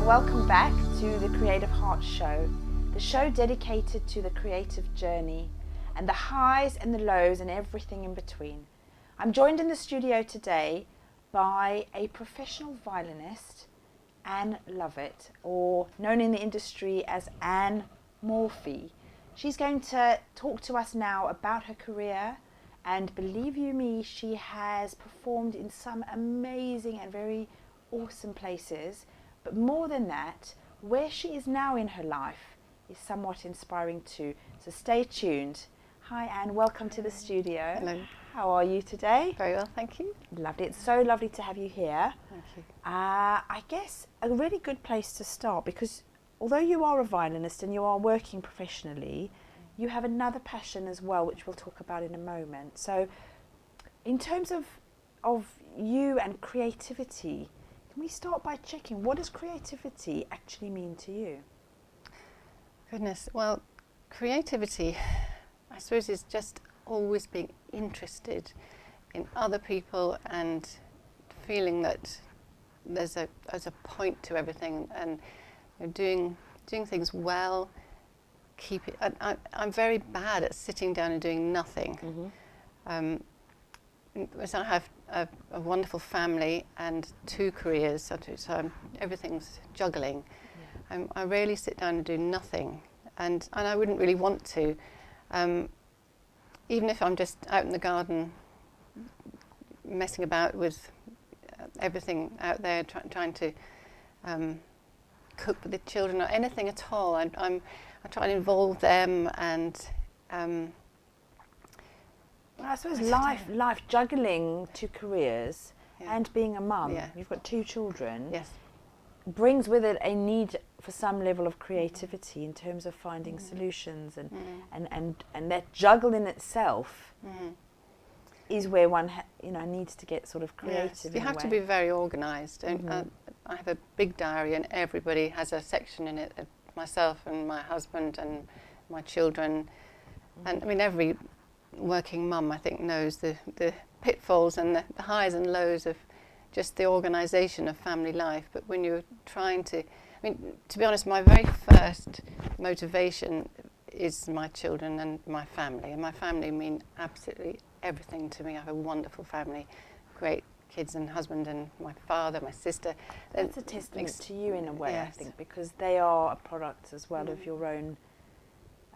welcome back to the Creative Heart Show, the show dedicated to the creative journey and the highs and the lows and everything in between. I'm joined in the studio today by a professional violinist, Anne Lovatt, or known in the industry as Anne Morphy. She's going to talk to us now about her career, and believe you me, she has performed in some amazing and very awesome places. But more than that, where she is now in her life is somewhat inspiring too. So stay tuned. Hi Anne, welcome to the studio. Hello. How are you today? Very well, thank you. Lovely. It's so lovely to have you here. Thank you. I guess a really good place to start, because although you are a violinist and you are working professionally, you have another passion as well, which we'll talk about in a moment. So in terms of you and creativity, can we start by checking, what does creativity actually mean to you? Goodness, well, creativity, I suppose, is just always being interested in other people and feeling that there's a point to everything, and doing things well. I'm very bad at sitting down and doing nothing. So I have a wonderful family and 2 careers, so everything's juggling. Yeah. I rarely sit down and do nothing, and I wouldn't really want to. Even if I'm just out in the garden messing about with everything out there, trying to cook for the children or anything at all, I try and involve them, and I suppose life juggling 2 careers, yeah. and being a mum, Yeah. you've got 2 children, Yes. brings with it a need for some level of creativity in terms of finding solutions, and that juggle in itself is where one needs to get sort of creative. Yes. in You a have to way. be very organised. I have a big diary, and everybody has a section in it. Myself and my husband and my children, and I mean every working mum, I think, knows the pitfalls and the highs and lows of just the organisation of family life. But when you're trying to, to be honest, my very first motivation is my children and my family. And my family mean absolutely everything to me. I have a wonderful family, great kids and husband, and my father, my sister. That's a testament to you in a way, yes. I think, because they are a product as well of your own,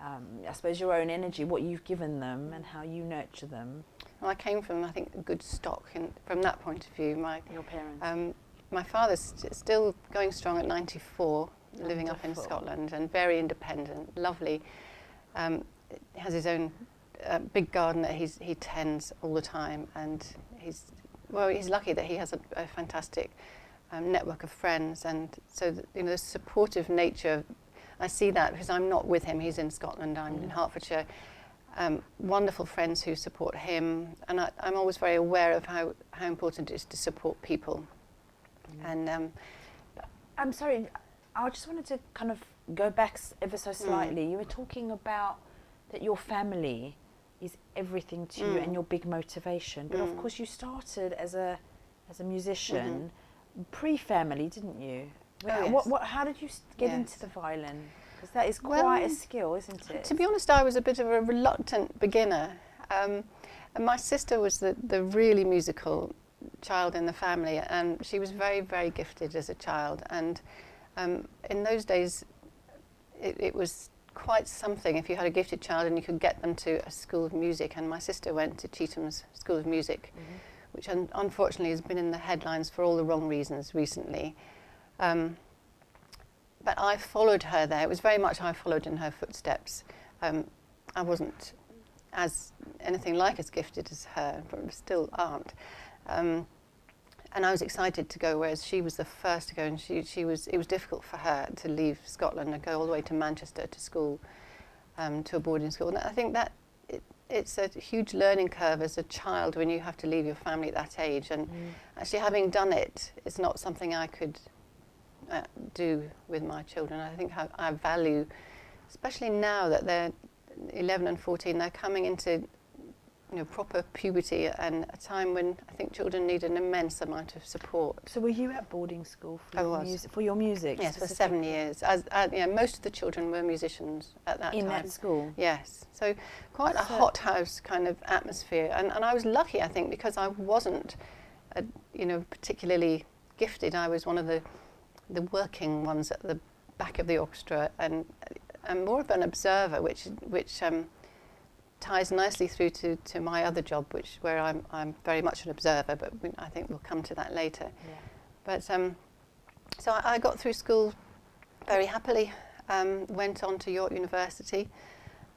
I suppose, your own energy, what you've given them and how you nurture them. Well, I came from, I think, a good stock, and from that point of view, Your parents. my father's still going strong at 94, living up in Wonderful. Scotland, and very independent, lovely. Has his own big garden that he tends all the time, and he's lucky that he has a fantastic network of friends, and so the supportive nature. I see that because I'm not with him. He's in Scotland. I'm in Hertfordshire. Wonderful friends who support him, and I'm always very aware of how important it is to support people. And I'm sorry, I just wanted to kind of go back ever so slightly. You were talking about that your family is everything to you and your big motivation, but of course you started as a musician pre-family, didn't you? Oh, yes. How did you get Yes. into the violin? Because that is quite a skill, isn't it? To be honest, I was a bit of a reluctant beginner. And my sister was the really musical child in the family, and she was very, very gifted as a child. And in those days, it was quite something if you had a gifted child and you could get them to a school of music. And my sister went to Chetham's School of Music, which unfortunately has been in the headlines for all the wrong reasons recently. But I followed her there. It was very much I followed in her footsteps. I wasn't anything like as gifted as her, but still aren't. And I was excited to go, whereas she was the first to go, and it was difficult for her to leave Scotland and go all the way to Manchester to school, to a boarding school. And I think that it's a huge learning curve as a child when you have to leave your family at that age. And actually having done it, it's not something I could do with my children. I think I value, especially now that they're 11 and 14, they're coming into proper puberty and a time when I think children need an immense amount of support. So were you at boarding school for I your was. music? For your music? Yes, for 7 years. Most of the children were musicians at that time. In that school? Yes. So quite a hothouse kind of atmosphere. And I was lucky, I think, because I wasn't, particularly gifted. I was one of the working ones at the back of the orchestra, and I'm more of an observer, which ties nicely through to my other job, where I'm very much an observer, but I think we'll come to that later. Yeah. But so I got through school very happily, went on to York University,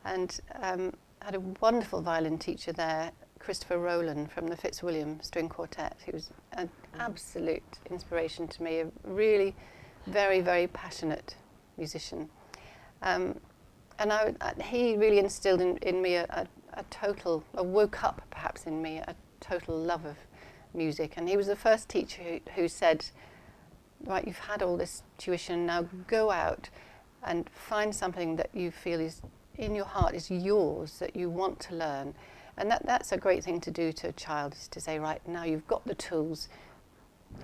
and had a wonderful violin teacher there, Christopher Rowland from the Fitzwilliam String Quartet, who was an absolute inspiration to me, a really very, very passionate musician. And he really instilled in me woke up perhaps in me a total love of music. And he was the first teacher who said, right, you've had all this tuition, now go out and find something that you feel is in your heart, is yours, that you want to learn. And that's a great thing to do to a child, is to say, right, now you've got the tools,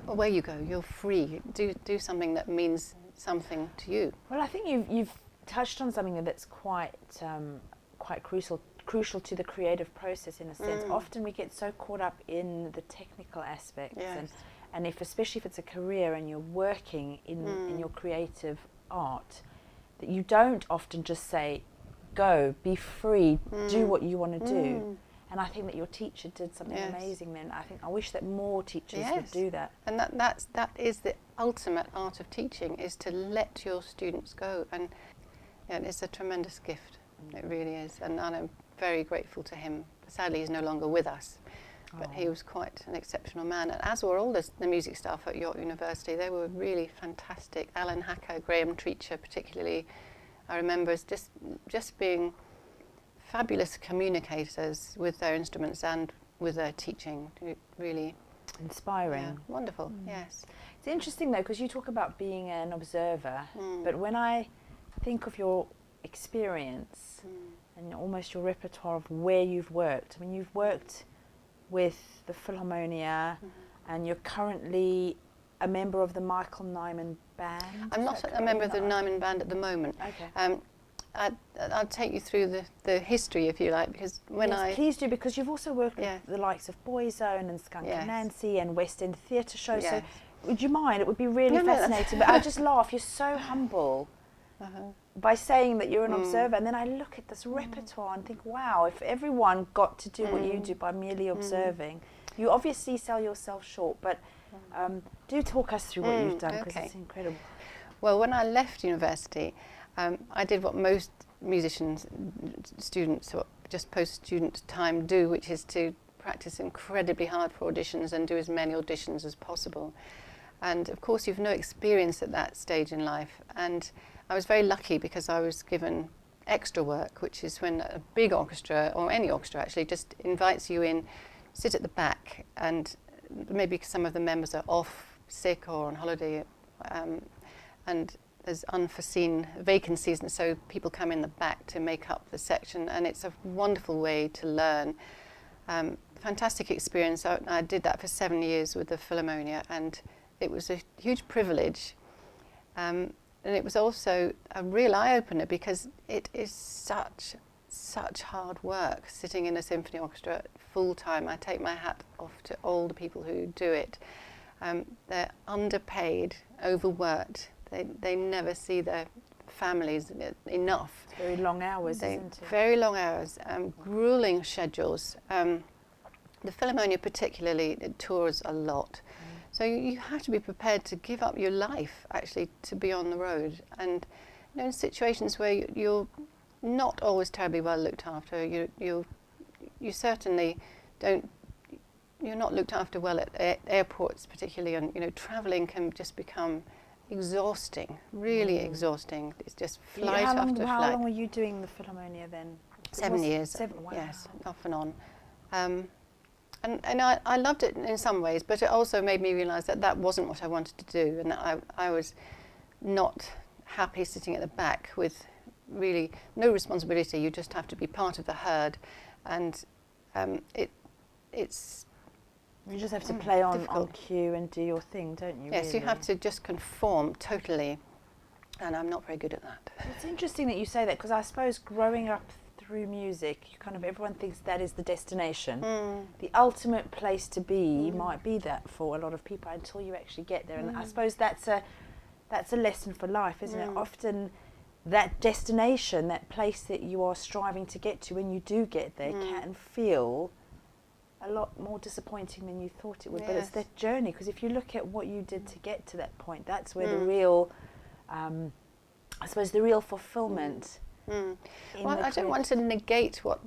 away you go, you're free, do something that means something to you. Well, I think you've touched on something that's quite crucial to the creative process in a sense. Often we get so caught up in the technical aspects, Yes. and especially if it's a career and you're working in your creative art, that you don't often just say, go, be free, do what you want to do. And I think that your teacher did something amazing then. I wish that more teachers would do that. And that is the ultimate art of teaching, is to let your students go. And it's a tremendous gift. It really is. And I'm very grateful to him. Sadly, he's no longer with us. But he was quite an exceptional man. And as were all the music staff at York University. They were really fantastic. Alan Hacker, Graham Treacher particularly, I remember as just being fabulous communicators with their instruments and with their teaching. Really inspiring. Yeah, wonderful, yes. It's interesting though, because you talk about being an observer, but when I think of your experience and almost your repertoire of where you've worked, I mean, you've worked with the Philharmonia and you're currently a member of the Michael Nyman Band. I'm not a member of the Nyman Band at the moment. Okay. I'll take you through the history, if you like, because please do, because you've also worked with the likes of Boyzone and Skunk and Nancy and West End Theatre shows. So would you mind? It would be really fascinating. But I just laugh. You're so humble by saying that you're an observer, and then I look at this repertoire and think, wow, if everyone got to do what you do by merely observing, you obviously sell yourself short. But do talk us through what you've done, because it's incredible. Well, when I left university, I did what most students or just post-student time do, which is to practice incredibly hard for auditions and do as many auditions as possible. And of course, you've no experience at that stage in life. And I was very lucky because I was given extra work, which is when a big orchestra, or any orchestra actually, just invites you in, sit at the back, and maybe some of the members are off, sick or on holiday, and there's unforeseen vacancies, and so people come in the back to make up the section, and it's a wonderful way to learn. Fantastic experience. I did that for 7 years with the Philharmonia, and it was a huge privilege. And it was also a real eye-opener, because it is such hard work sitting in a symphony orchestra full-time. I take my hat off to all the people who do it. They're underpaid, overworked. They never see their families enough. It's very long hours, isn't it? Very long hours, grueling schedules. The Philharmonia particularly, it tours a lot. So you have to be prepared to give up your life, actually, to be on the road. And in situations where you're not always terribly well looked after, you certainly don't, you're not looked after well at airports particularly, and travelling can just become exhausting, really exhausting. It's just flight after flight. How long were you doing the Philharmonia then? 7 years. 7, wow. Yes, off and on. And I loved it in some ways, but it also made me realise that wasn't what I wanted to do, and that I was not happy sitting at the back with really no responsibility. You just have to be part of the herd, and it's You just have to play on difficult. cue and do your thing, don't you? Yes, really? you have to just conform totally, and I'm not very good at that. It's interesting that you say that, because I suppose growing up through music, you kind of, everyone thinks that is the destination. The ultimate place to be might be that for a lot of people until you actually get there. And I suppose that's a lesson for life, isn't it? Often that destination, that place that you are striving to get to, when you do get there, can feel a lot more disappointing than you thought it would. But it's that journey, because if you look at what you did to get to that point, that's where the real, I suppose, the real fulfillment. Well, I don't want to negate what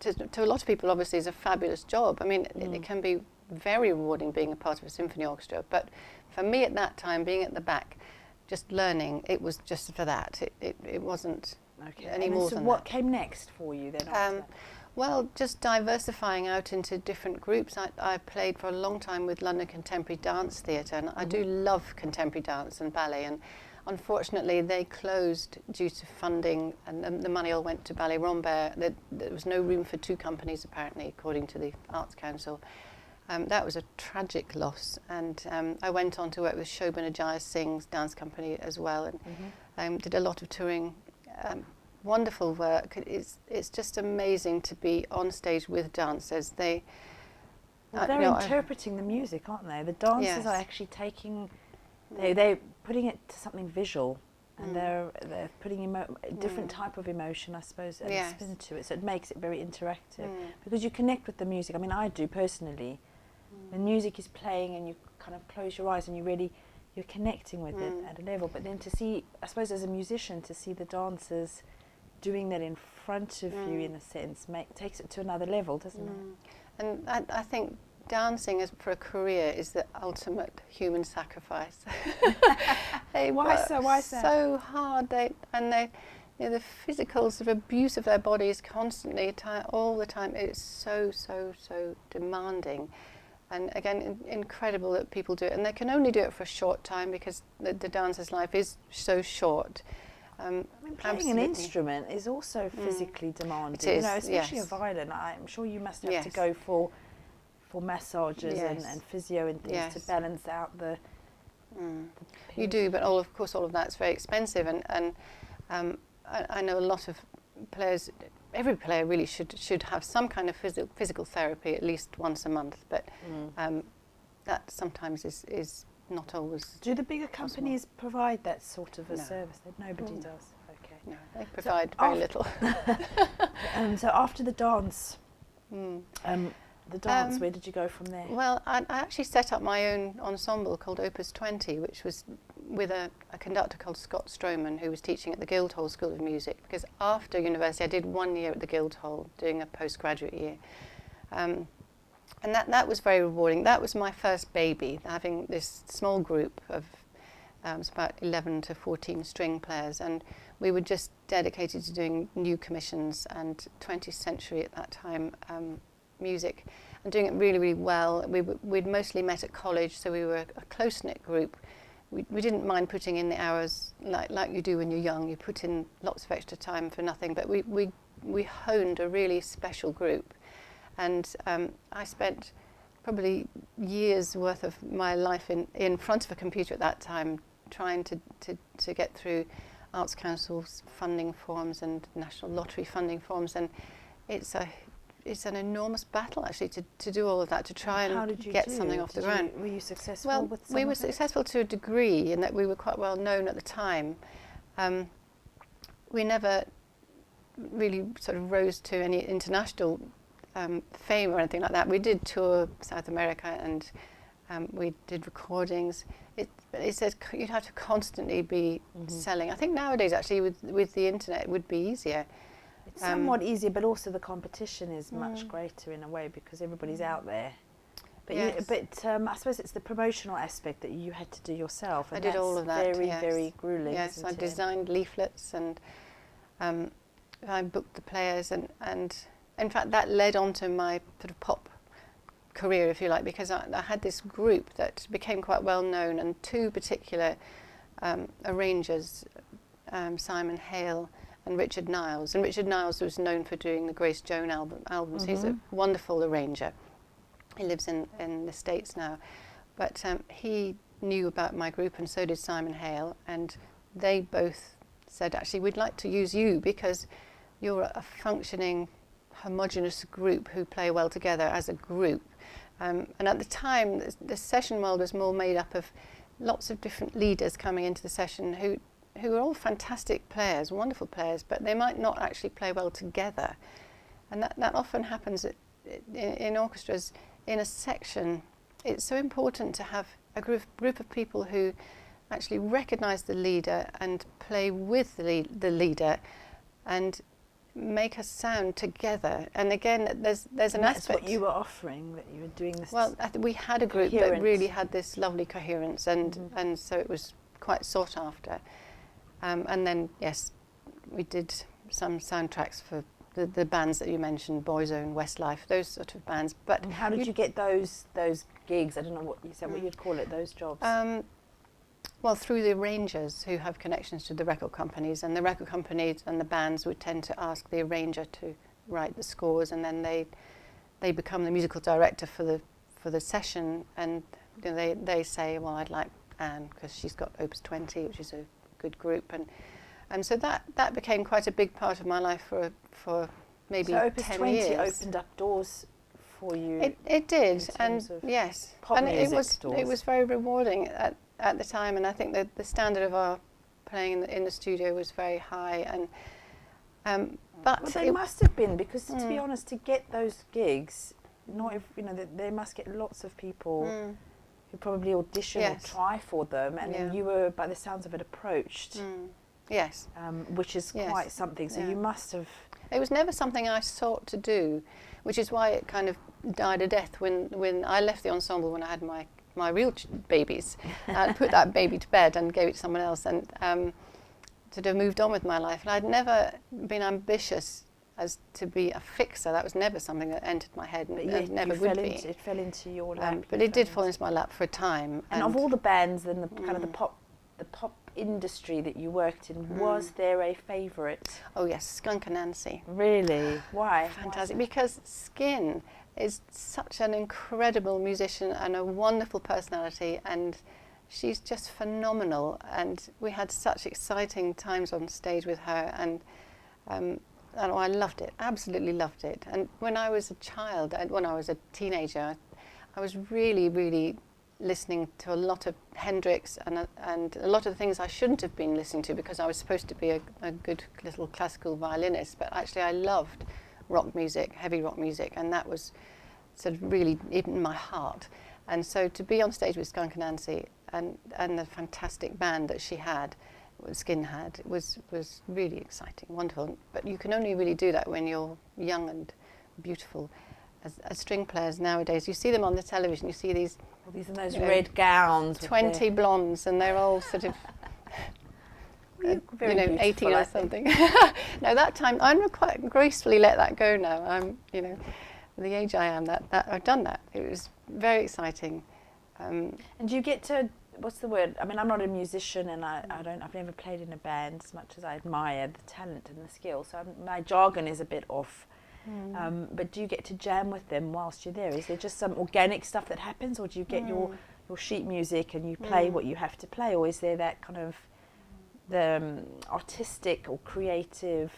to a lot of people obviously is a fabulous job. I mean, it can be very rewarding being a part of a symphony orchestra, but for me at that time, being at the back, just learning, it was just for that. It wasn't any more So than what that. came next for you then after that? Well, just diversifying out into different groups. I played for a long time with London Contemporary Dance Theatre, and I do love contemporary dance and ballet, and unfortunately they closed due to funding, and the money all went to Ballet Rambert. There was no room for two companies apparently, according to the Arts Council. That was a tragic loss, and I went on to work with Shobana Jaya Singh's dance company as well, and did a lot of touring. Wonderful work. It's just amazing to be on stage with dancers. They're interpreting the music, aren't they? The dancers are actually taking, they're putting it to something visual, and they're putting a different type of emotion, I suppose, and spin to it. So it makes it very interactive because you connect with the music. I mean, I do personally. When music is playing and you kind of close your eyes and you're connecting with it at a level. But then to see, I suppose, as a musician, to see the dancers doing that in front of you, in a sense, takes it to another level, doesn't it? And I think dancing for a career is the ultimate human sacrifice. Why so? So hard. The physical sort of abuse of their bodies constantly, all the time. It's so demanding. And again, incredible that people do it. And they can only do it for a short time because the dancer's life is so short. I mean, playing an instrument is also physically demanding. It is, especially a violin. I'm sure you must have to go for massages and physio and things to balance out the you do, but of course all of that's very expensive. And I know a lot of players. Every player really should have some kind of physical therapy at least once a month. But that sometimes is not always. Do the bigger companies provide that sort of a service? That nobody does. Okay. No, they provide very little. So after the dance, where did you go from there? Well, I actually set up my own ensemble called Opus 20, which was with a conductor called Scott Stroman, who was teaching at the Guildhall School of Music. Because after university, I did 1 year at the Guildhall, doing a postgraduate year. And that was very rewarding. That was my first baby, having this small group of it's about 11 to 14 string players, and we were just dedicated to doing new commissions and 20th century at that time music, and doing it really, really well. We'd mostly met at college, so we were a close-knit group. We didn't mind putting in the hours like you do when you're young. You put in lots of extra time for nothing, but we honed a really special group. And I spent probably years worth of my life in front of a computer at that time, trying to get through Arts Council's funding forms and National Lottery funding forms, and it's an enormous battle actually to do all of that, to try and get something off the ground. Were you successful? Well, with some we of were it? successful to a degree in that we were quite well known at the time. We never really sort of rose to any international fame or anything like that. We did tour South America, and we did recordings. It says you'd have to constantly be selling. I think nowadays actually with the internet it would be easier. It's somewhat easier, but also the competition is much greater in a way because everybody's out there. But I suppose it's the promotional aspect that you had to do yourself. And I did all of that. Very, very grueling. Yes, I designed leaflets, and I booked the players, and in fact that led on to my sort of pop career, if you like, because I had this group that became quite well known, and two particular arrangers, Simon Hale and Richard Niles. And Richard Niles was known for doing the Grace Jones albums. He's a wonderful arranger. He lives in the States now. But he knew about my group, and so did Simon Hale, and they both said, actually, we'd like to use you because you're a functioning, homogenous group who play well together as a group. And at the time, the session world was more made up of lots of different leaders coming into the session who were all fantastic players, wonderful players, but they might not actually play well together. And that often happens in orchestras. In a section, it's so important to have a group of people who actually recognise the leader and play with the leader and make a sound together. And again, there's an aspect. That's what you were offering, that you were doing this. Well, we had a group that really had this lovely coherence, and so it was quite sought after. And then, yes, we did some soundtracks for the bands that you mentioned, Boyzone, Westlife, those sort of bands. But and how did you get those gigs? I don't know what you said, what you'd call it, those jobs. Well, through the arrangers who have connections to the record companies, and the record companies and the bands would tend to ask the arranger to write the scores, and then they become the musical director for the session, and you know, they say, well, I'd like Anne because she's got Opus 20, which is a good group, and so that became quite a big part of my life for maybe 10 years. So Opus 20 opened up doors for you. It did, and yes, pop and music it was very rewarding at the time, and I think that the standard of our playing in the studio was very high, and but well, they must have been, because to be honest, to get those gigs, not if, you know, they must get lots of people who probably audition or try for them, and then you were, by the sounds of it, approached. Yes, which is quite something. So you must have. It was never something I sought to do, which is why it kind of died a death when I left the ensemble when I had my real babies. I put that baby to bed and gave it to someone else, and sort of moved on with my life. And I'd never been ambitious as to be a fixer. That was never something that entered my head, and it never would be. It fell into your lap. But it did fall into my lap for a time. And of all the bands and the kind of the pop industry that you worked in, was there a favourite? Oh yes, Skunk Anansie. Really? Why? Fantastic. Because Skin is such an incredible musician and a wonderful personality, and she's just phenomenal, and we had such exciting times on stage with her, and I loved it, absolutely loved it. And when I was a child, and when I was a teenager, I was really, really listening to a lot of Hendrix and a lot of the things I shouldn't have been listening to, because I was supposed to be a good little classical violinist, but actually I loved rock music, heavy rock music, and that was sort of really in my heart. And so to be on stage with Skunk Anansie and the fantastic band that she had, Skin had, was really exciting, wonderful. But you can only really do that when you're young and beautiful. As string players nowadays, you see them on the television, you see these in those red gowns, 20 blondes, and they're all sort of 18 or something. No, that time I'm quite gracefully let that go now. I'm, the age I am, that I've done that. It was very exciting. And do you get to, what's the word? I mean, I'm not a musician, and I've never played in a band, as much as I admire the talent and the skill. So my jargon is a bit off. But do you get to jam with them whilst you're there? Is there just some organic stuff that happens, or do you get your sheet music and you play what you have to play, or is there that kind of the artistic or creative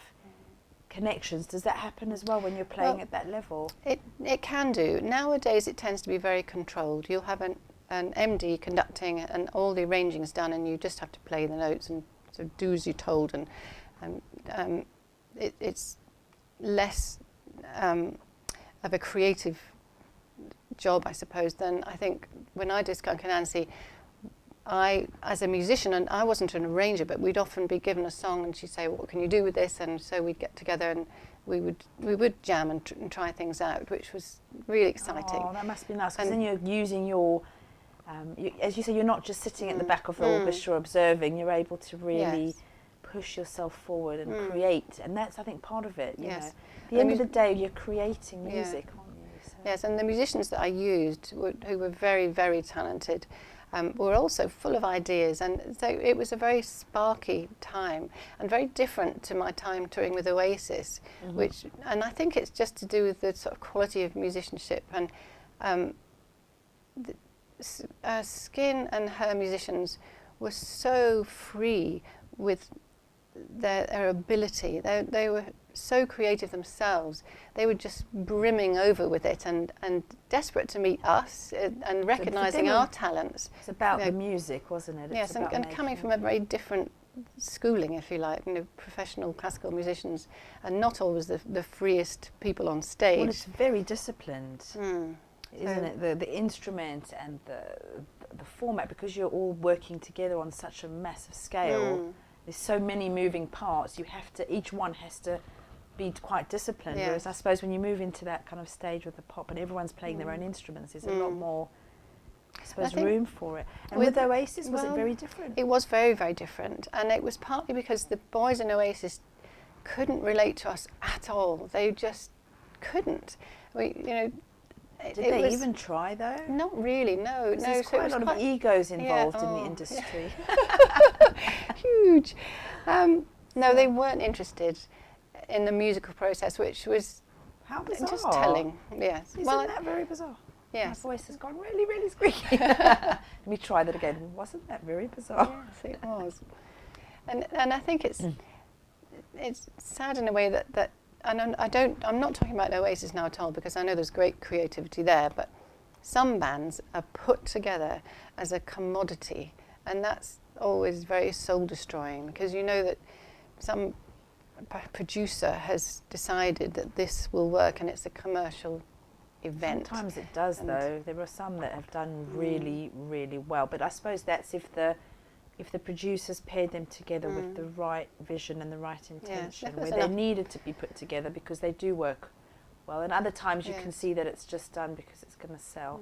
connections? Does that happen as well when you're playing at that level? It can do. Nowadays it tends to be very controlled. You'll have an MD conducting, and all the arranging is done, and you just have to play the notes and sort of do as you're told, and it's less of a creative job, I suppose, than I think when I did Skunk Anansie. I, as a musician, and I wasn't an arranger, but we'd often be given a song, and she'd say, "What can you do with this?" And so we'd get together and we would jam and try things out, which was really exciting. Oh, that must be nice, because then you're using your, as you say, you're not just sitting at the back of the orchestra observing. You're able to really push yourself forward and create, and that's, I think, part of it. You know, at the end of the day, you're creating music, aren't you? So. Yes, and the musicians that I used who were very, very talented. were also full of ideas, and so it was a very sparky time and very different to my time touring with Oasis, and I think it's just to do with the sort of quality of musicianship, and Skin and her musicians were so free with their ability. They were so creative themselves. They were just brimming over with it and desperate to meet us and recognising our talents. It's about the music, wasn't it? Yes, and coming from a very different schooling, if you like, professional classical musicians, and not always the freest people on stage. Well, it's very disciplined, isn't it? The instrument and the format, because you're all working together on such a massive scale. There's so many moving parts. Each one has to be quite disciplined. Yes. Whereas I suppose when you move into that kind of stage with the pop and everyone's playing their own instruments, there's a lot more, I suppose, room for it. And with Oasis, was it very different? It was very, very different. And it was partly because the boys in Oasis couldn't relate to us at all. They just couldn't. Did they even try, though? Not really, no. There's quite a lot of egos involved in the industry. Huge. No, they weren't interested in the musical process, which was just telling. Yes. Isn't that very bizarre? Yes. My voice has gone really, really squeaky. Let me try that again. Wasn't that very bizarre? Yes, it was. And I think it's sad in a way that and I'm not talking about Oasis now at all, because I know there's great creativity there, but some bands are put together as a commodity, and that's always very soul destroying, because you know that some producer has decided that this will work and it's a commercial event. Sometimes it does, though. There are some that have done really, really well, but I suppose that's if the producers paired them together with the right vision and the right intention, where they needed to be put together because they do work well. And other times you can see that it's just done because it's going to sell.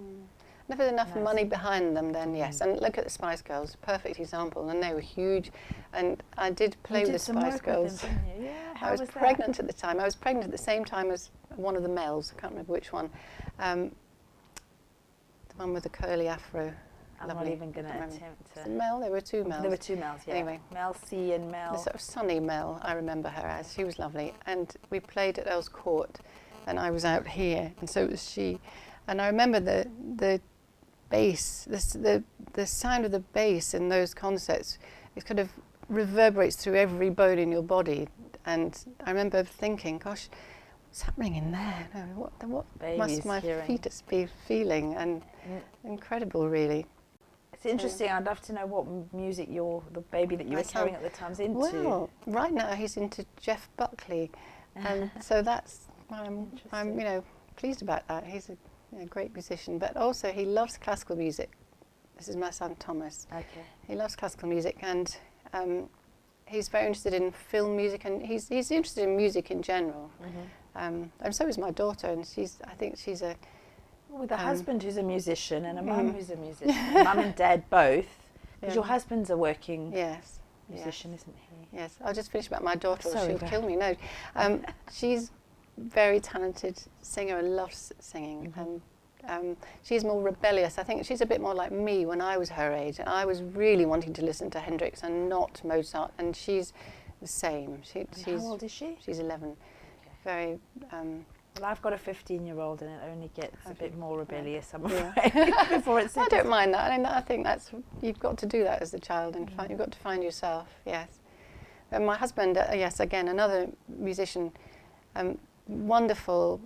If there's enough money behind them, then yes. And look at the Spice Girls, perfect example. And they were huge. And I did play with the Spice Girls. Them, didn't you? Yeah, how I was pregnant at the time. I was pregnant at the same time as one of the males. I can't remember which one. The one with the curly afro. I'm not even going to attempt to. Mel, there were two Mels. There were two Mels, yeah. Anyway. Mel C and Mel. The sort of sunny Mel, I remember her as. She was lovely. And we played at Earl's Court, and I was out here, and so was she. And I remember the bass, the sound of the bass in those concerts, it kind of reverberates through every bone in your body. And I remember thinking, gosh, what's happening in there? What must my fetus be feeling? And incredible, really. It's interesting. I'd love to know what music the baby that you were carrying at the time's into. Well, right now he's into Jeff Buckley, and so that's I'm pleased about that. He's a great musician, but also he loves classical music. This is my son Thomas. Okay. He loves classical music, and he's very interested in film music, and he's interested in music in general. And so is my daughter, and I think she's a with a husband who's a musician and a mum who's a musician, mum and dad both. Because your husband's a working musician, isn't he? Yes. I'll just finish about my daughter, or she'll kill me. No, she's very talented singer and loves singing, and she's more rebellious. I think she's a bit more like me when I was her age, and I was really wanting to listen to Hendrix and not Mozart, and she's the same. How old is she? She's 11. Okay. Very. Well, I've got a 15-year-old, and it only gets a bit more rebellious, I'm afraid, before it's. I don't mind that. I think you've got to do that as a child, and you've got to find yourself. Yes. And my husband, yes, again, another musician, wonderful,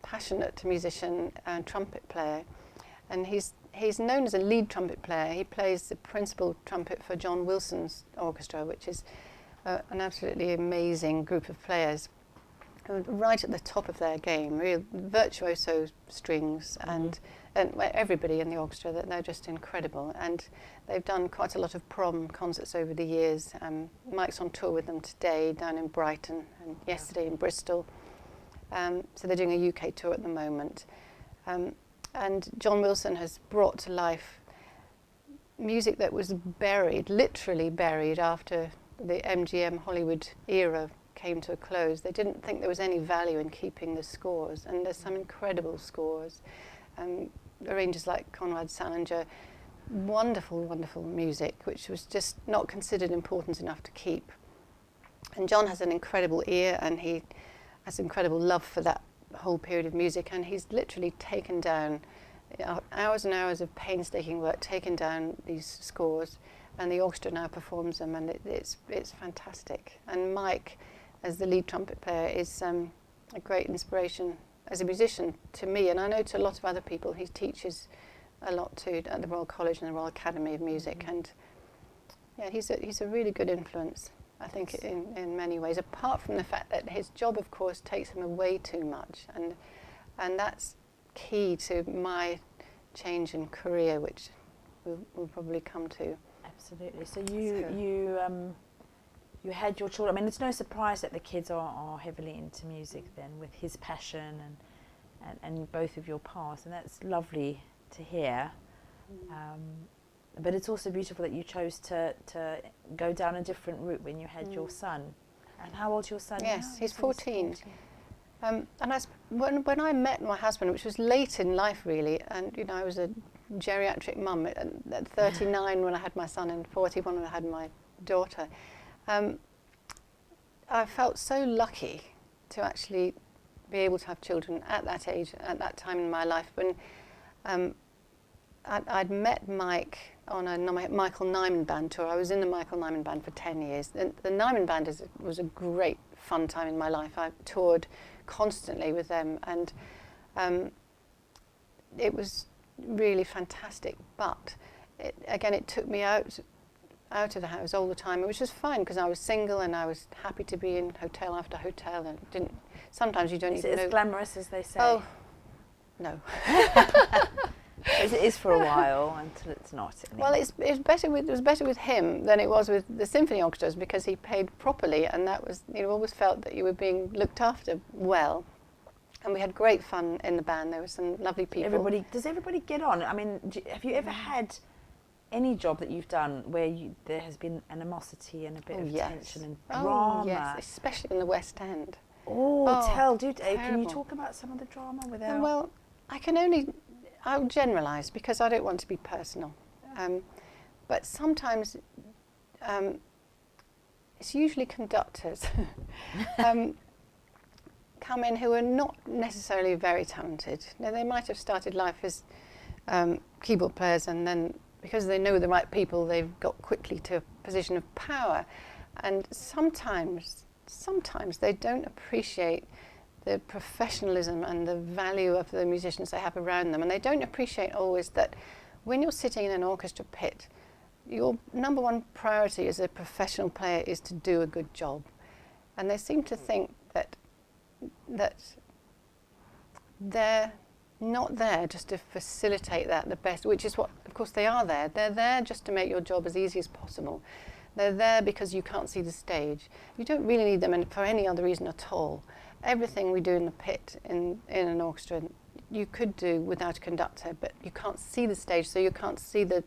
passionate musician and trumpet player, and he's known as a lead trumpet player. He plays the principal trumpet for John Wilson's orchestra, which is an absolutely amazing group of players, right at the top of their game, real virtuoso strings, and everybody in the orchestra, they're just incredible. And they've done quite a lot of prom concerts over the years. Mike's on tour with them today down in Brighton, and yesterday in Bristol. So they're doing a UK tour at the moment. And John Wilson has brought to life music that was literally buried after the MGM Hollywood era came to a close. They didn't think there was any value in keeping the scores, and there's some incredible scores. Arrangers like Conrad Salinger wonderful, wonderful music, which was just not considered important enough to keep. And John has an incredible ear, and he has incredible love for that whole period of music, and he's literally taken down hours and hours of painstaking work, taken down these scores, and the orchestra now performs them, and it's fantastic. And Mike, as the lead trumpet player, is a great inspiration as a musician to me, and I know to a lot of other people. He teaches a lot too at the Royal College and the Royal Academy of Music, and yeah, he's a really good influence, I think, in many ways, apart from the fact that his job, of course, takes him away too much, and that's key to my change in career, which we'll probably come to. Absolutely. So you had your children. I mean, it's no surprise that the kids are heavily into music then, with his passion and both of your paths, and that's lovely to hear. But it's also beautiful that you chose to go down a different route when you had your son. And how old's your son now? Yes, he's 14. And when I met my husband, which was late in life really, and you know, I was a geriatric mum at 39 when I had my son and 41 when I had my daughter. I felt so lucky to actually be able to have children at that age, at that time in my life, when I'd met Mike on a Michael Nyman Band tour. I was in the Michael Nyman Band for 10 years. The Nyman Band was a great fun time in my life. I toured constantly with them, and it was really fantastic. But it took me out of the house all the time, which was fine because I was single and I was happy to be in hotel after hotel, and didn't. Sometimes you don't even know. Is it as glamorous as they say? Oh, no. As it is for a while until it's not anymore. Well, it was better with him than it was with the symphony orchestras, because he paid properly, and that was, you always felt that you were being looked after well. And we had great fun in the band. There were some lovely people. Does everybody get on? I mean, have you ever had any job that you've done where there has been animosity and a bit of tension and drama? Oh, yes, especially in the West End. Can you talk about some of the drama without? Well, I'll generalise because I don't want to be personal. But sometimes it's usually conductors come in who are not necessarily very talented. Now, they might have started life as keyboard players, and then because they know the right people, they've got quickly to a position of power. And sometimes they don't appreciate the professionalism and the value of the musicians they have around them. And they don't appreciate always that when you're sitting in an orchestra pit, your number one priority as a professional player is to do a good job. And they seem to think that they're not there just to facilitate that the best, which is what, of course, they are there. They're there just to make your job as easy as possible. They're there because you can't see the stage. You don't really need them for any other reason at all. Everything we do in the pit in an orchestra, you could do without a conductor, but you can't see the stage, so you can't see the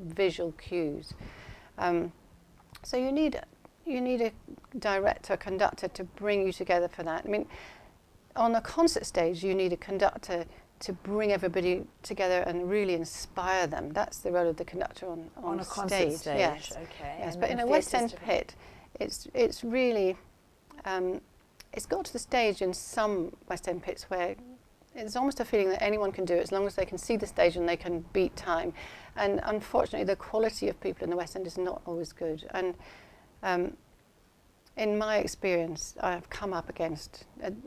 visual cues. So you need a director, a conductor to bring you together for that. I mean, on a concert stage, you need a conductor to bring everybody together and really inspire them. That's the role of the conductor on a stage. Concert stage. Yes. Okay. Yes, but in a West End pit, it's really it's got to the stage in some West End pits where it's almost a feeling that anyone can do it as long as they can see the stage and they can beat time. And unfortunately, the quality of people in the West End is not always good. And in my experience, I've come up against,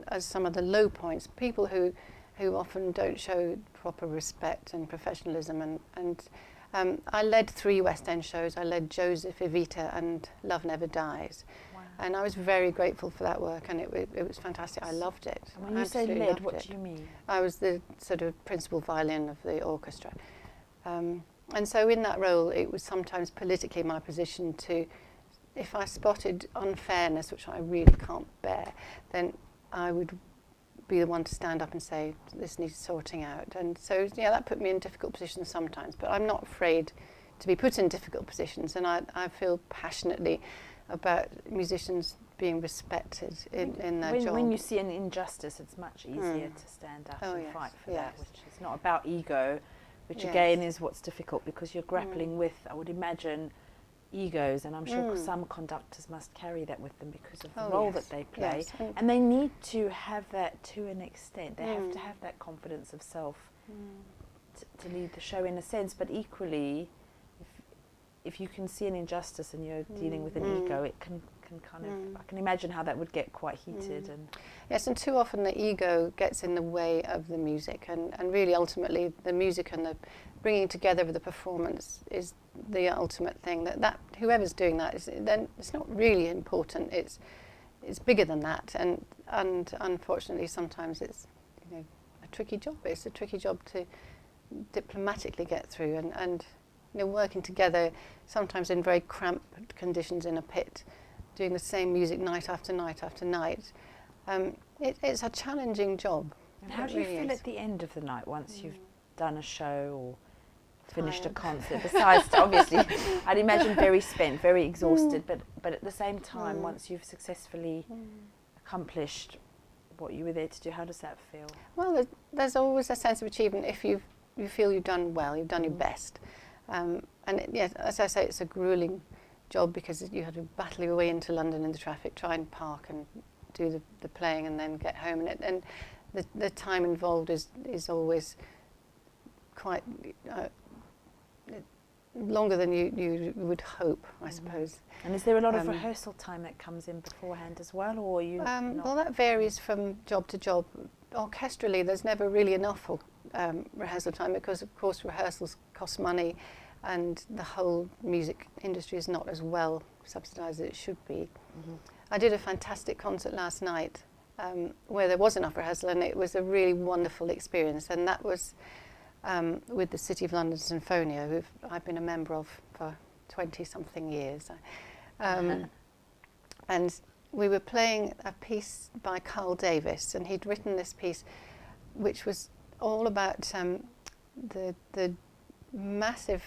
as some of the low points, people who often don't show proper respect and professionalism. And I led 3 West End shows. I led Joseph, Evita, and Love Never Dies. Wow. And I was very grateful for that work, and it was fantastic. I loved it. And when you say led, what do you mean? I was the sort of principal violin of the orchestra. And so in that role, it was sometimes politically my position to, if I spotted unfairness, which I really can't bear, then I would be the one to stand up and say, this needs sorting out. And so, yeah, that put me in difficult positions sometimes, but I'm not afraid to be put in difficult positions, and I feel passionately about musicians being respected in their job. When you see an injustice, it's much easier to stand up and fight for that, which is not about ego, which Yes. again is what's difficult, because you're grappling with, I would imagine, egos, and I'm sure some conductors must carry that with them because of the role that they play. Yes. And they need to have that to an extent. They have to have that confidence of self to lead the show in a sense, but equally, if you can see an injustice and you're dealing with an ego, it can kind of, I can imagine how that would get quite heated. And yes, and too often the ego gets in the way of the music, and really ultimately the music and the bringing together of the performance is the ultimate thing. That whoever's doing that is, then it's not really important. It's bigger than that, and unfortunately sometimes it's a tricky job. It's a tricky job to diplomatically get through, and working together sometimes in very cramped conditions in a pit, doing the same music night after night after night. It's a challenging job. And how do you feel at the end of the night once you've done a show or finished a concert? Besides, obviously, I'd imagine very spent, very exhausted, but at the same time, once you've successfully accomplished what you were there to do, how does that feel? Well, there's always a sense of achievement if you feel you've done well, you've done your best. And yes, as I say, it's a grueling job because you had to battle your way into London in the traffic, try and park and do the playing and then get home. And the time involved is always quite longer than you would hope, I suppose. And is there a lot of rehearsal time that comes in beforehand as well, or you? Well, that varies from job to job. Orchestrally, there's never really enough rehearsal time because, of course, rehearsals cost money, and the whole music industry is not as well subsidised as it should be. I did a fantastic concert last night where there was enough rehearsal, and it was a really wonderful experience, and that was with the City of London Sinfonia, who I've been a member of for 20-something years. And we were playing a piece by Carl Davis, and he'd written this piece which was all about the massive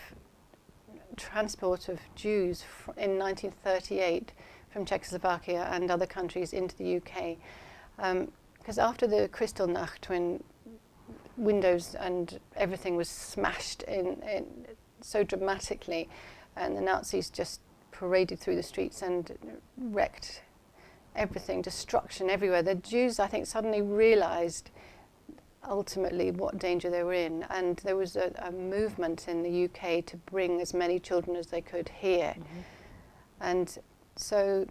transport of Jews in 1938 from Czechoslovakia and other countries into the UK. Because after the Kristallnacht, when windows and everything was smashed in so dramatically, and the Nazis just paraded through the streets and wrecked everything, destruction everywhere, the Jews, I think, suddenly realised ultimately what danger they were in, and there was a movement in the UK to bring as many children as they could here. And so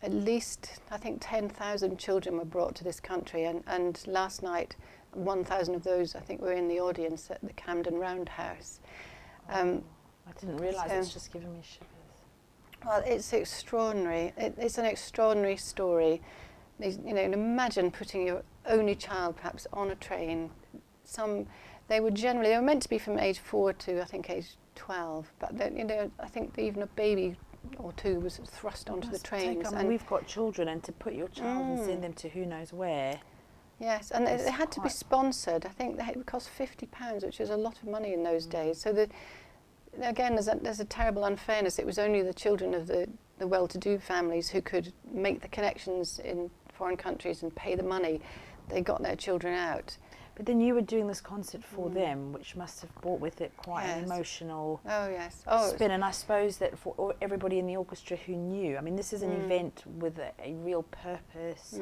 at least, I think, 10,000 children were brought to this country, and last night 1,000 of those, I think, were in the audience at the Camden Roundhouse. I didn't realise, it's just giving me shivers. Well, it's extraordinary. It's an extraordinary story. Imagine putting your only child perhaps on a train. They were meant to be from age 4 to, I think, age 12, but I think even a baby or two was thrust onto the trains. And we've got children, and to put your child and send them to who knows where. Yes, and they had to be sponsored. I think it would cost £50, which is a lot of money in those days. So again, there's a terrible unfairness. It was only the children of the well-to-do families who could make the connections in foreign countries and pay the money. They got their children out. But then you were doing this concert for them, which must have brought with it quite an emotional spin. And I suppose that for everybody in the orchestra who knew, I mean, this is an event with a real purpose,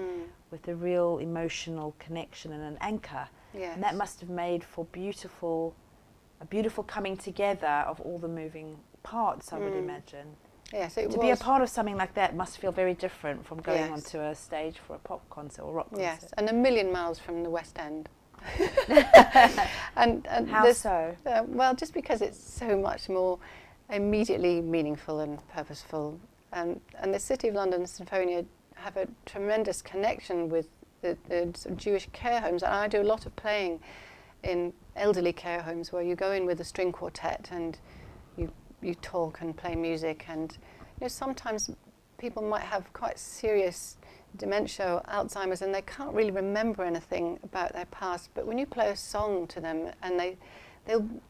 with a real emotional connection and an anchor. Yes. And that must have made for a beautiful coming together of all the moving parts, I would imagine. Yes, to be a part of something like that must feel very different from going onto a stage for a pop concert or rock concert. Yes, and a million miles from the West End. and How so? Well, just because it's so much more immediately meaningful and purposeful. And the City of London Sinfonia have a tremendous connection with the sort of Jewish care homes. And I do a lot of playing in elderly care homes where you go in with a string quartet and you talk and play music. And sometimes people might have quite serious dementia or Alzheimer's and they can't really remember anything about their past, but when you play a song to them and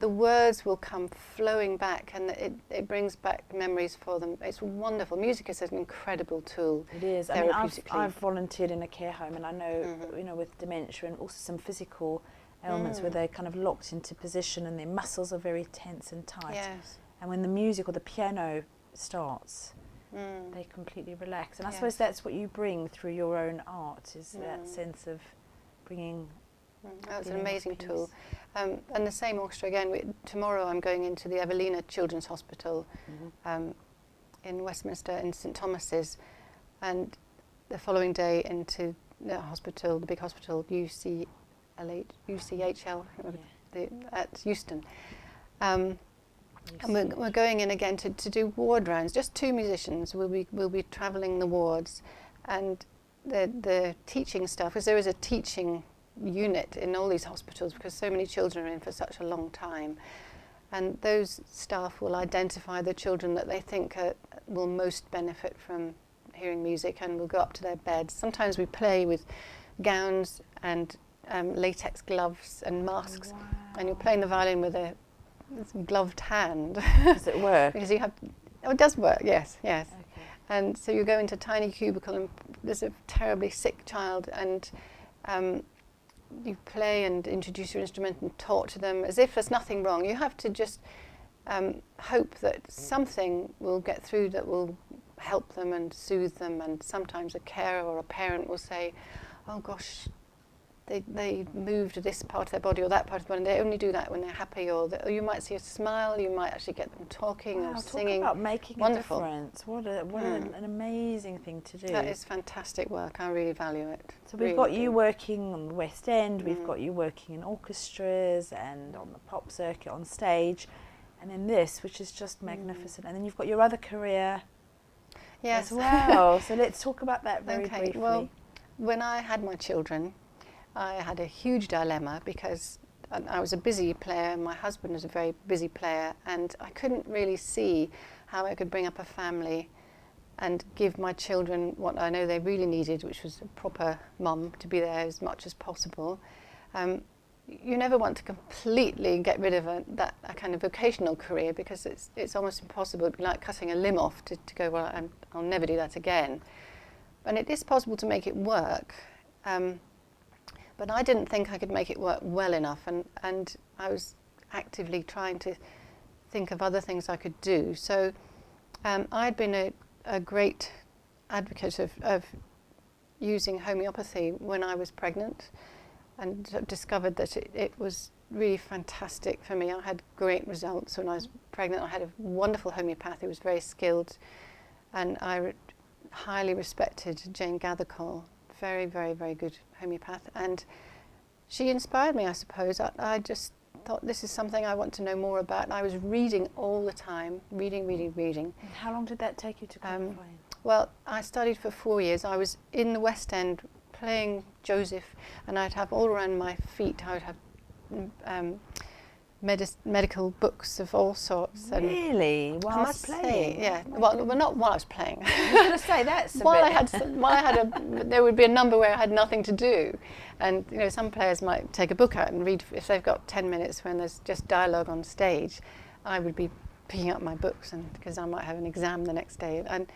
the words will come flowing back and it brings back memories for them. It's wonderful. Music is an incredible tool. It is. I mean, I've volunteered in a care home, and I know, with dementia and also some physical ailments where they're kind of locked into position and their muscles are very tense and tight. Yes. And when the music or the piano starts, they completely relax. And I Yes. suppose that's what you bring through your own art, is that sense of bringing. That's an feeling of amazing peace. tool. And the same orchestra again. Tomorrow I'm going into the Evelina Children's Hospital in Westminster in St Thomas's, and the following day into the hospital, the big hospital, UCHL at Euston. And we're going in again to do ward rounds. Just 2 musicians will be travelling the wards, and the teaching staff, because there is a teaching unit in all these hospitals because so many children are in for such a long time, and those staff will identify the children that they think will most benefit from hearing music, and will go up to their beds. Sometimes we play with gowns and latex gloves and masks, and you're playing the violin with a gloved hand. Does it work? Because you have, it does work, yes. Okay. And so you go into a tiny cubicle and there's a terribly sick child, and you play and introduce your instrument and talk to them as if there's nothing wrong. You have to just hope that something will get through that will help them and soothe them, and sometimes a carer or a parent will say, oh gosh, they moved this part of their body or that part of the body, and they only do that when they're happy, or you might see a smile, you might actually get them talking or singing. Talk about making Wonderful. a difference. What an amazing thing to do. That is fantastic work. I really value it. So we've Really got do. you working on the West End, we've got you working in orchestras and on the pop circuit on stage, and then this, which is just magnificent. And then you've got your other career Yes. as well. So let's talk about that very briefly. Well, when I had my children, I had a huge dilemma because I was a busy player and my husband was a very busy player, and I couldn't really see how I could bring up a family and give my children what I know they really needed, which was a proper mum to be there as much as possible. You never want to completely get rid of a kind of vocational career, because it's almost impossible. It'd be like cutting a limb off to go, well, I'll never do that again. And it is possible to make it work. But I didn't think I could make it work well enough, and I was actively trying to think of other things I could do. So I'd been a great advocate of using homeopathy when I was pregnant, and discovered that it was really fantastic for me. I had great results when I was pregnant. I had a wonderful homeopath who was very skilled, and I highly respected Jane Gathercole. Very, very, very good homeopath, and she inspired me, I suppose. I just thought, this is something I want to know more about, and I was reading all the time, reading. And how long did that take you to qualify? Well, I studied for 4 years. I was in the West End playing Joseph, and I'd have all around my feet, I would have medical books of all sorts. Really? While I must playing? say, yeah. Well, not while I was playing. I was going to say, that's a bit... there would be a number where I had nothing to do, and some players might take a book out and read if they've got 10 minutes when there's just dialogue on stage. I would be picking up my books, and because I might have an exam the next day, and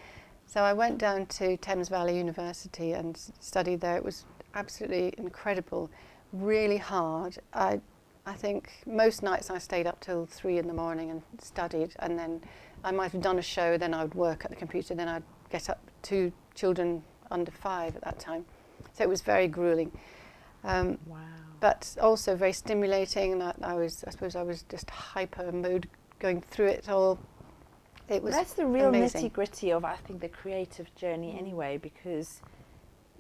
so I went down to Thames Valley University and studied there. It was absolutely incredible, really hard. I think most nights I stayed up till 3 in the morning and studied, and then I might have done a show, then I would work at the computer, then I'd get up. 2 children under 5 at that time. So it was very grueling. Wow. But also very stimulating, and I suppose I was just hyper mood going through it all. It was That's the real amazing. nitty-gritty of, I think, the creative journey anyway, because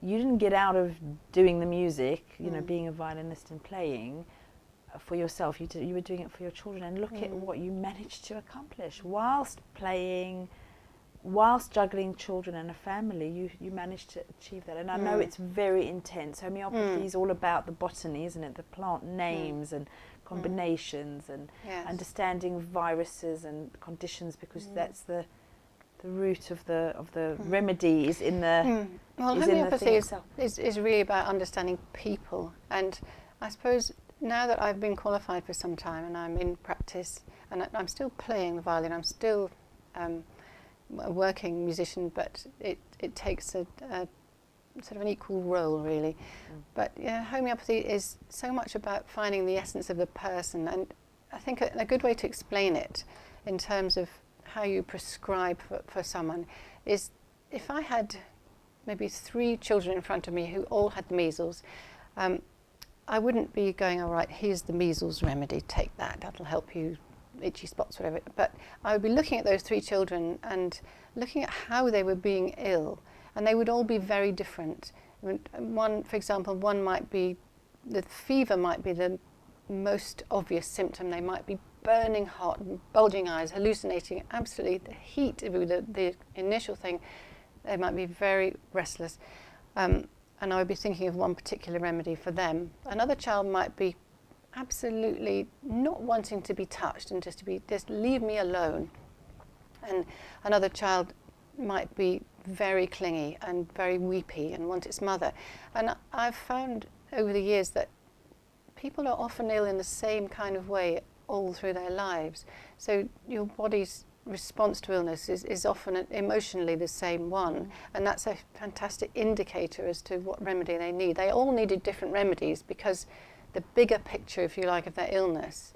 you didn't get out of doing the music, being a violinist and playing for yourself. You were doing it for your children, and look at what you managed to accomplish whilst playing, whilst juggling children and a family. You managed to achieve that, and I know it's very intense. Homeopathy is all about the botany, isn't it? The plant names and combinations and understanding viruses and conditions, because that's the root of the remedy is in the well, is in the homeopathy thing is itself. really about understanding people, and I suppose now that I've been qualified for some time and I'm in practice and I'm still playing the violin, I'm still a working musician, but it takes a sort of an equal role, really. But yeah, homeopathy is so much about finding the essence of the person, and I think a good way to explain it in terms of how you prescribe for someone is, if I had maybe 3 children in front of me who all had measles, I wouldn't be going, all right, here's the measles remedy, take that, that'll help you, itchy spots, whatever. But I would be looking at those 3 children and looking at how they were being ill, and they would all be very different. One, for example, one might be, the fever might be the most obvious symptom. They might be burning hot, bulging eyes, hallucinating, absolutely, the heat, the initial thing. They might be very restless. And I would be thinking of one particular remedy for them. Another child might be absolutely not wanting to be touched and just leave me alone. And another child might be very clingy and very weepy and want its mother. And I've found over the years that people are often ill in the same kind of way all through their lives. So your body's response to illness is often emotionally the same one, and that's a fantastic indicator as to what remedy they need. They all needed different remedies because the bigger picture, if you like, of their illness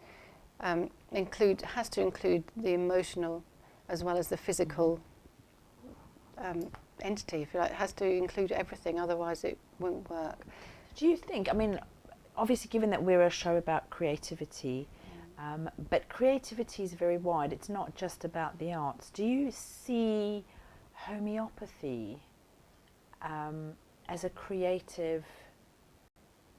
has to include the emotional as well as the physical entity, if you like. It has to include everything, otherwise it won't work. Do you think, I mean, obviously given that we're a show about creativity, but creativity is very wide, it's not just about the arts. Do you see homeopathy as a creative,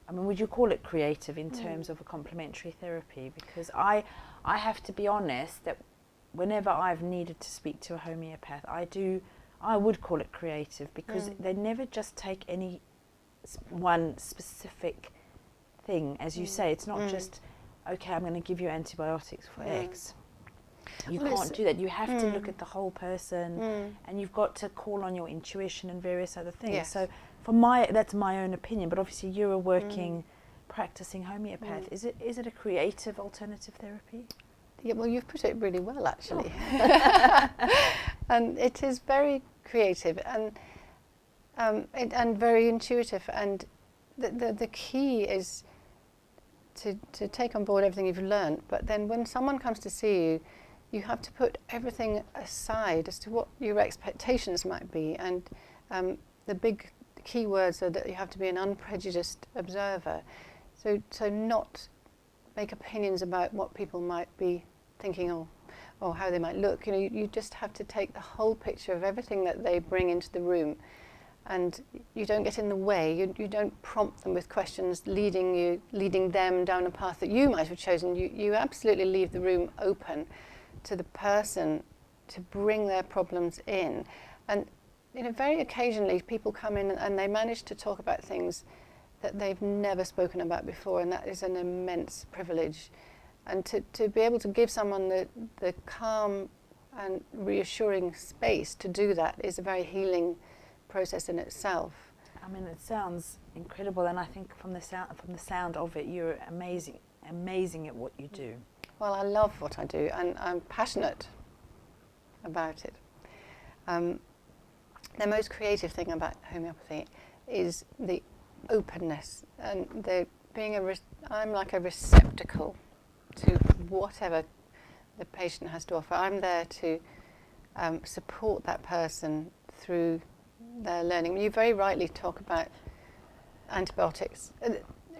I mean, would you call it creative in terms of a complementary therapy? Because I have to be honest that whenever I've needed to speak to a homeopath, I would call it creative, because they never just take any one specific thing. As you say, it's not just, okay, I'm going to give you antibiotics for X. You can't do that. You have to look at the whole person, and you've got to call on your intuition and various other things. Yes. So that's my own opinion, but obviously you're a working, practicing homeopath. Is it a creative alternative therapy? Yeah, well, you've put it really well, actually. And it is very creative and very intuitive. And the key is to take on board everything you've learned. But then when someone comes to see you, you have to put everything aside as to what your expectations might be. And the big key words are that you have to be an unprejudiced observer. So not make opinions about what people might be thinking or how they might look. You know, you just have to take the whole picture of everything that they bring into the room, and you don't get in the way. You don't prompt them with questions leading them down a path that you might have chosen. You absolutely leave the room open to the person to bring their problems in. And you know, very occasionally people come in and they manage to talk about things that they've never spoken about before, and that is an immense privilege. And to be able to give someone the calm and reassuring space to do that is a very healing process in itself. I mean, it sounds incredible, and I think from the sound of it, you're amazing at what you do. Well, I love what I do, and I'm passionate about it. The most creative thing about homeopathy is the openness, and I'm like a receptacle to whatever the patient has to offer. I'm there to support that person through their learning. You very rightly talk about antibiotics.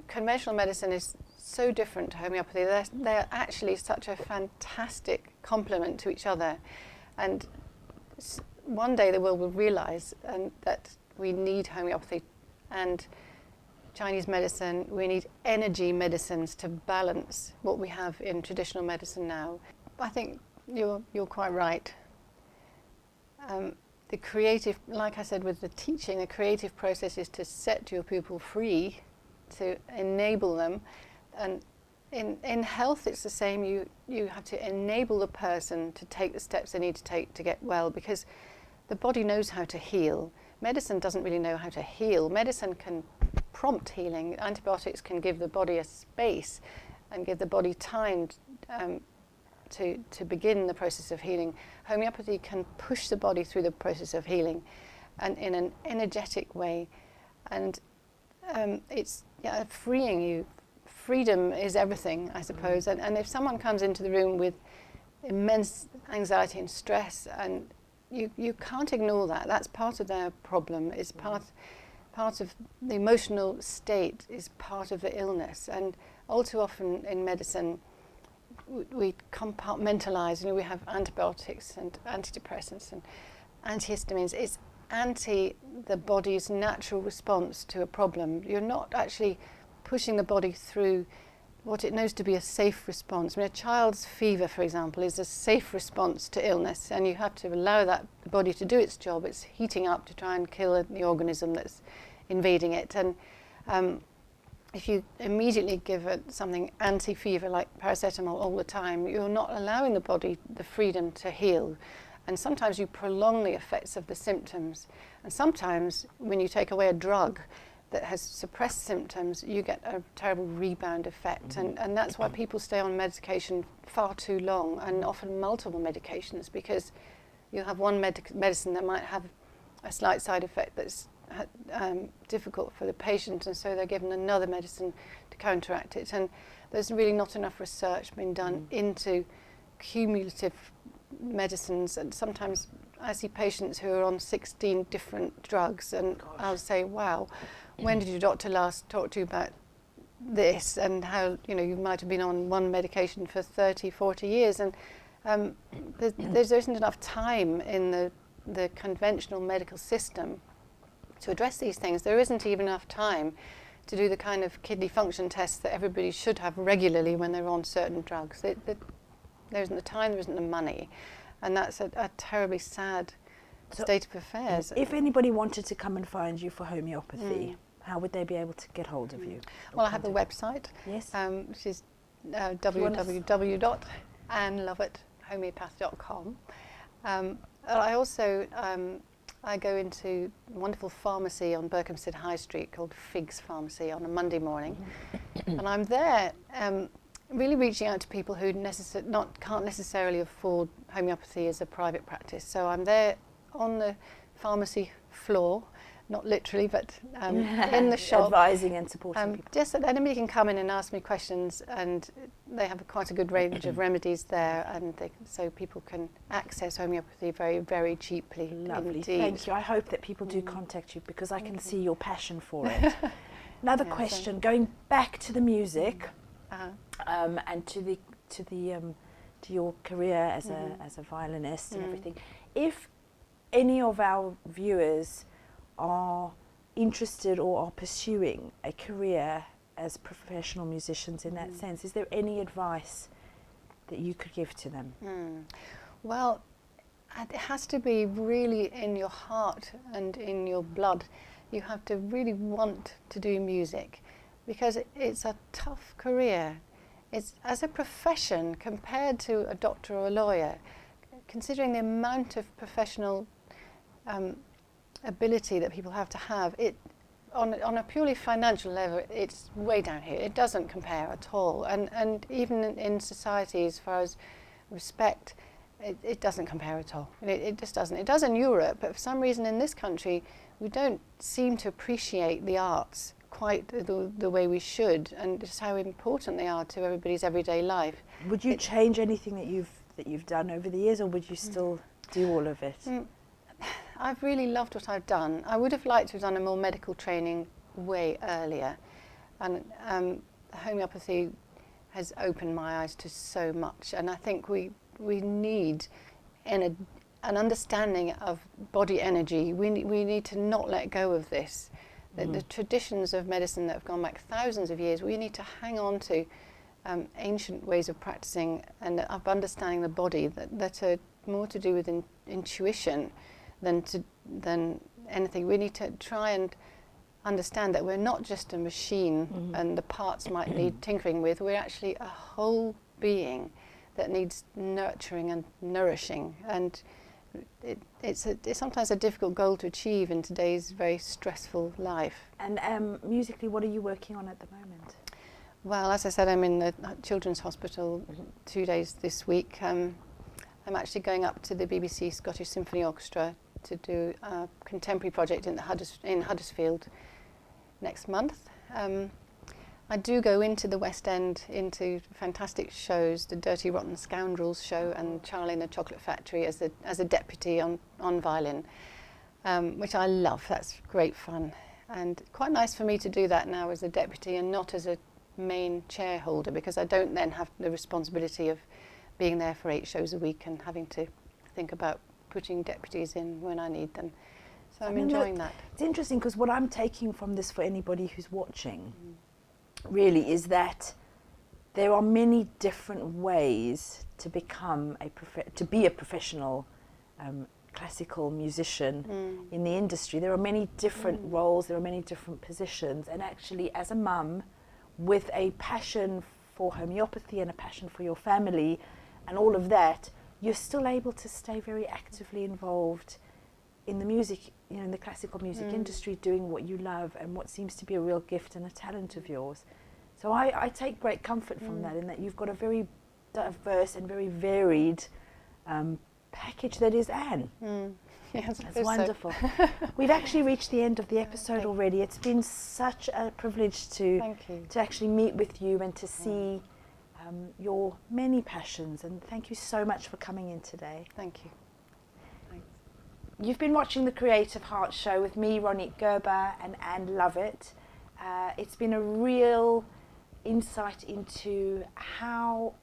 Conventional medicine is so different to homeopathy. They're actually such a fantastic complement to each other, and one day the world will realise that we need homeopathy and Chinese medicine. We need energy medicines to balance what we have in traditional medicine now. I think you're quite right. The creative, like I said with the teaching, the creative process is to set your pupil free, to enable them. And in health it's the same. You have to enable the person to take the steps they need to take to get well, because the body knows how to heal. Medicine doesn't really know how to heal. Medicine can prompt healing. Antibiotics can give the body a space and give the body time to begin the process of healing. Homeopathy can push the body through the process of healing, and in an energetic way, And it's freeing you. Freedom is everything, I suppose. And if someone comes into the room with immense anxiety and stress, and you can't ignore that. That's part of their problem. It's part of the emotional state is part of the illness. And all too often in medicine, we compartmentalize. We have antibiotics and antidepressants and antihistamines. It's the body's natural response to a problem. You're not actually pushing the body through what it knows to be a safe response. A child's fever, for example, is a safe response to illness, and you have to allow that body to do its job. It's heating up to try and kill the organism that's invading it. And if you immediately give it something anti-fever like paracetamol all the time, you're not allowing the body the freedom to heal. And sometimes you prolong the effects of the symptoms. And sometimes when you take away a drug that has suppressed symptoms, you get a terrible rebound effect. And that's why people stay on medication far too long, and often multiple medications, because you have one medicine that might have a slight side effect that's difficult for the patient, and so they're given another medicine to counteract it. And there's really not enough research being done into cumulative medicines, and sometimes I see patients who are on 16 different drugs, and I'll say, wow, when did your doctor last talk to you about this, and how you might have been on one medication for 30, 40 years, and there isn't enough time in the conventional medical system to address these things. There isn't even enough time to do the kind of kidney function tests that everybody should have regularly when they're on certain drugs. There isn't the time, there isn't the money, and that's a terribly sad state of affairs. If anybody wanted to come and find you for homeopathy, how would they be able to get hold of you? Well, I have the website, yes, which is www.lovatt.homeopath.com. I also I go into a wonderful pharmacy on Berkhamsted High Street called Figs Pharmacy on a Monday morning, and I'm there really reaching out to people who can't necessarily afford homeopathy as a private practice. So I'm there on the pharmacy floor, not literally, but in the shop, advising and supporting people. Just that anybody can come in and ask me questions, and they have quite a good range of remedies there, and so people can access homeopathy very, very cheaply. Lovely, indeed. Thank you. I hope that people do contact you, because I can see your passion for it. Another question, going back to the music, and to your career as a violinist and everything. If any of our viewers are interested or are pursuing a career as professional musicians in that sense, is there any advice that you could give to them? Well, it has to be really in your heart and in your blood. You have to really want to do music, because it's a tough career. It's, as a profession, compared to a doctor or a lawyer, considering the amount of professional ability that people have to have, on a purely financial level, it's way down here. It doesn't compare at all. And even in society, as far as respect, it doesn't compare at all. It just doesn't. It does in Europe, but for some reason in this country, we don't seem to appreciate the arts quite the way we should, and just how important they are to everybody's everyday life. Would you change anything that you've done over the years, or would you still do all of it? I've really loved what I've done. I would have liked to have done a more medical training way earlier, and homeopathy has opened my eyes to so much, and I think we need an understanding of body energy. We need to not let go of this. The traditions of medicine that have gone back thousands of years, we need to hang on to ancient ways of practicing and of understanding the body that are more to do with intuition than anything. We need to try and understand that we're not just a machine and the parts might need tinkering with. We're actually a whole being that needs nurturing and nourishing, and it's sometimes a difficult goal to achieve in today's very stressful life. And musically, what are you working on at the moment? Well, as I said, I'm in the Children's Hospital 2 days this week. I'm actually going up to the BBC Scottish Symphony Orchestra to do a contemporary project in Huddersfield, next month. I do go into the West End, into fantastic shows, the Dirty Rotten Scoundrels show and Charlie and the Chocolate Factory as a deputy on violin, which I love. That's great fun. And quite nice for me to do that now as a deputy and not as a main chair holder, because I don't then have the responsibility of being there for 8 shows a week and having to think about putting deputies in when I need them. So I'm enjoying that. It's interesting because what I'm taking from this for anybody who's watching really is that there are many different ways to become to be a professional classical musician in the industry. There are many different roles, there are many different positions, and actually as a mum with a passion for homeopathy and a passion for your family and all of that, you're still able to stay very actively involved in the music, you know, in the classical music industry, doing what you love and what seems to be a real gift and a talent of yours. So I take great comfort from that, in that you've got a very diverse and very varied package that is Anne. Yes, that's wonderful. So. We've actually reached the end of the episode already. It's been such a privilege to actually meet with you and to see your many passions, and thank you so much for coming in today. Thank you. Thanks. You've been watching the Creative Heart Show with me, Ronit Gerber, and Anne Lovatt. It's been a real insight into how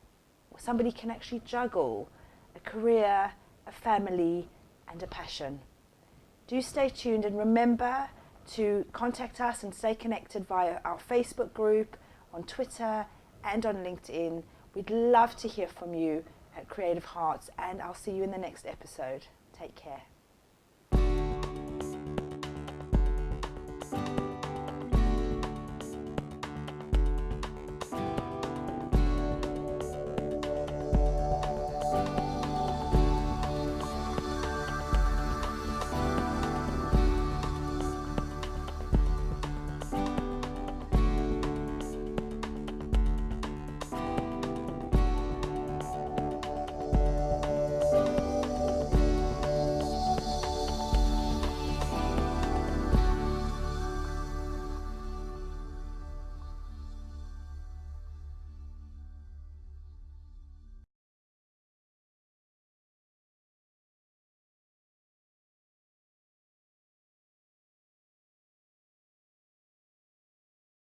somebody can actually juggle a career, a family, and a passion. Do stay tuned, and remember to contact us and stay connected via our Facebook group, on Twitter and on LinkedIn. We'd love to hear from you at Creative Hearts, and I'll see you in the next episode. Take care.